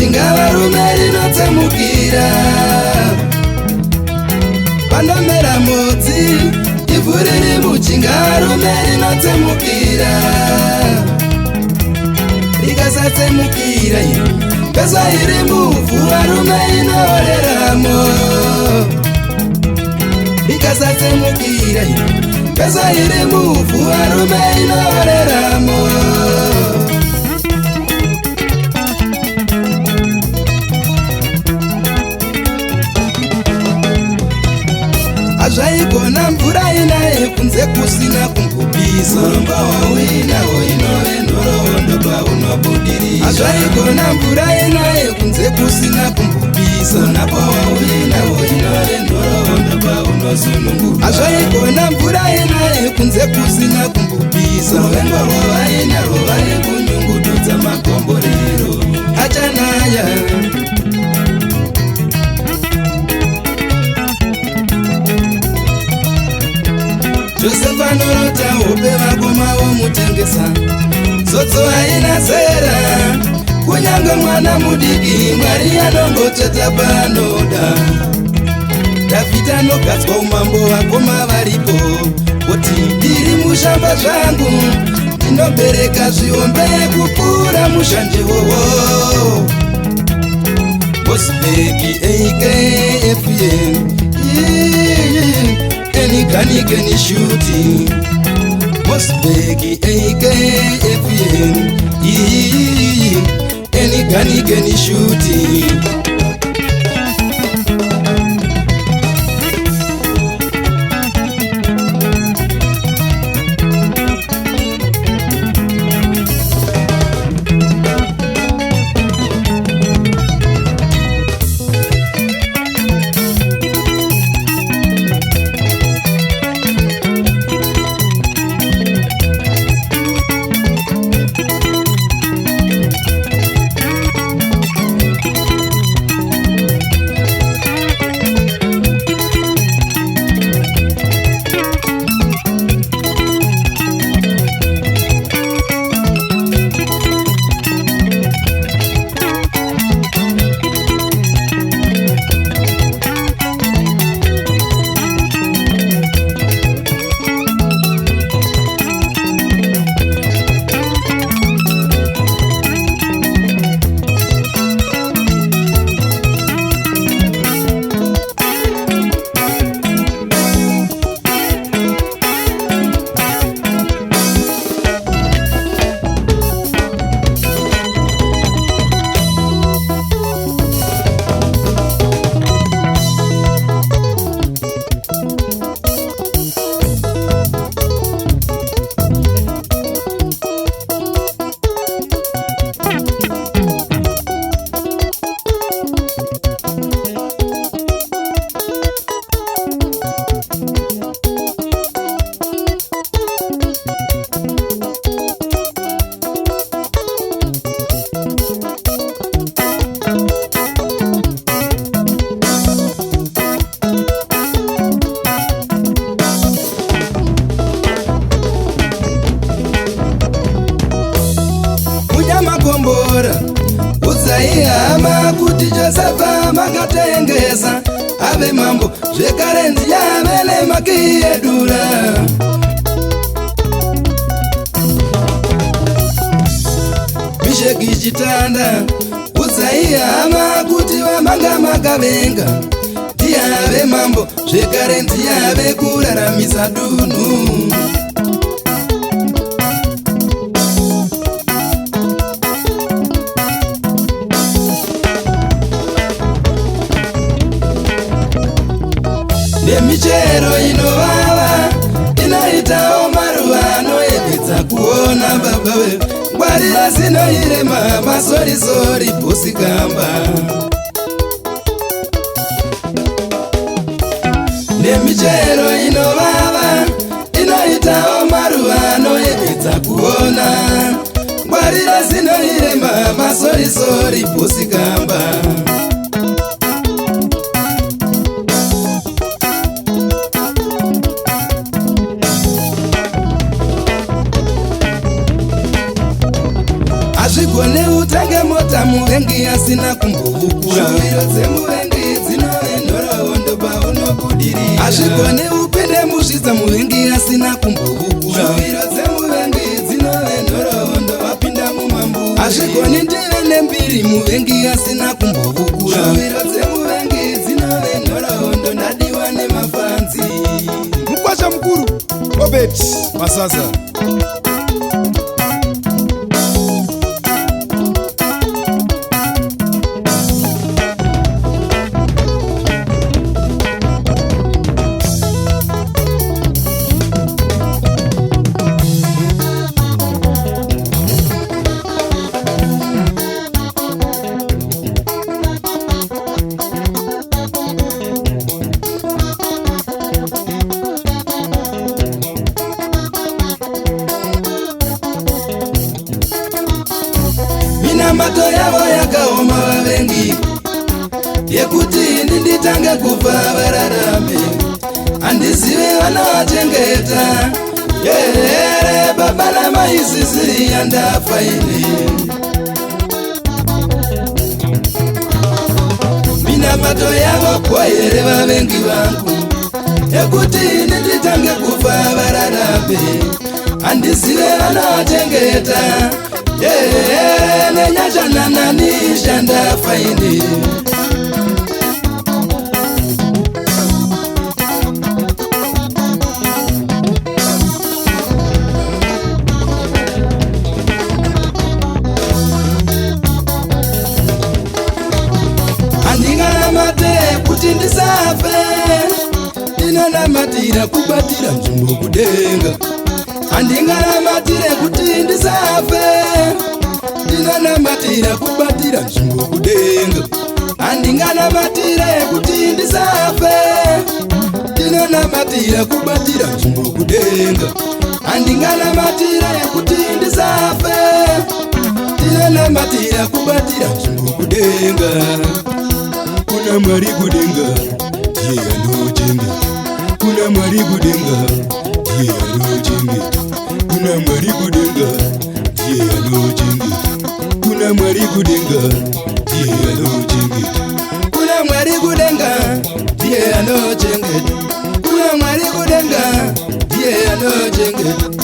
muchinga varume rinotsemukira. Panomera mudzi ivhu riri muchinga varume rinotsemukira. Rikasatsemukira pesa iri muvhu varume inoreramo. Rikasatsemukira pesa iri muvhu varume inoreramo. Azvaigona mvura inaye kunze kusina kumbupisa. Muromba wawinawo inove nhoroondo paunobudirira. Azvaigona mvura inaye kunze kusina kumbupisa. Napo wawinawo inove nhoroondo paunosununguka. Azvaigona mvura inaye kunze kusina kumbupisa. Ruvengo rwavainarwo vari kunyungududza makomborero achanaya. Josefa norota hope vakoma vomutengesa. Zotso haina zera kunyange mwana mudiki. Mwari anongoteta panoda. Dhavhidhi anogatswa umambo vakoma varipo. Kuti ndiri mushamba zvangu ndinobereka zviombe kupfuura muzhanjewowo. Bosbeki AKFN any kanike ni shooting. Bosbeki AKFN any kanike ni shooting. Uzaihama kuti Josefa makatengesa. Ave mambo zvekarenzi yavele makiyedura. Misheki chitanda uzaihama kuti vamanga makavenga. Ndiave mambo zvekarenzi yave kuraramisa dunhu. Nemichero inovava inoitawo maruva anoedza kuona baba we. Ngwarira zinoirema masorisori pusikamba. Nemichero inovava inoitawo maruva anoedza kuona. Ngwarira zinoirema masorisori pusikamba. Azvigone nditenge mota muvengi asina kumbovukura shuviro dzemuvengi dzinoendorondo paunobudirira azvikone upinde muzvidza muvengi asina kumbovukura shuviro dzemuvengi dzinoendorondo wapinda mumambu azvikone ndive nembiri muvengi asina kumbovukura shuviro dzemuvengi dzinoendorondo ndadiwa nemafanzi mukwasha mukuru Robert Masaza. minambato yavo yakaoma vavengi yekuti ndinditange kufa vararame handizive vanovachengeta yehere baba namaiziziri yandafa ine minambato yavo kwahere vavengi vangu yekuti ndinditange kufa vararame handizive vanovachengeta nenyachananani shandafaini handinganamate kuti ndisafe ndinanamatira kubatira nzvimbo kudenga handinganamatire kuti ndisafe ndinanamatira kubatira nzvimbo kudenga handinganamatire kuti ndisafe ndinanamatira kubatira nzvimbo kudenga handinganamatire kuti ndisafe ndinanamatira kubatira nzvimbo kudenga kuna Mwari kudenga ndiye anojenga kuna Mwari kudenga ndiye anojenga kuna Mwari kudenga ndiye anojenga kuna Mwari kudenga ndiye anojenga kuna Mwari kudenga ndiye anojenga kuna Mwari kudenga ndiye anojenga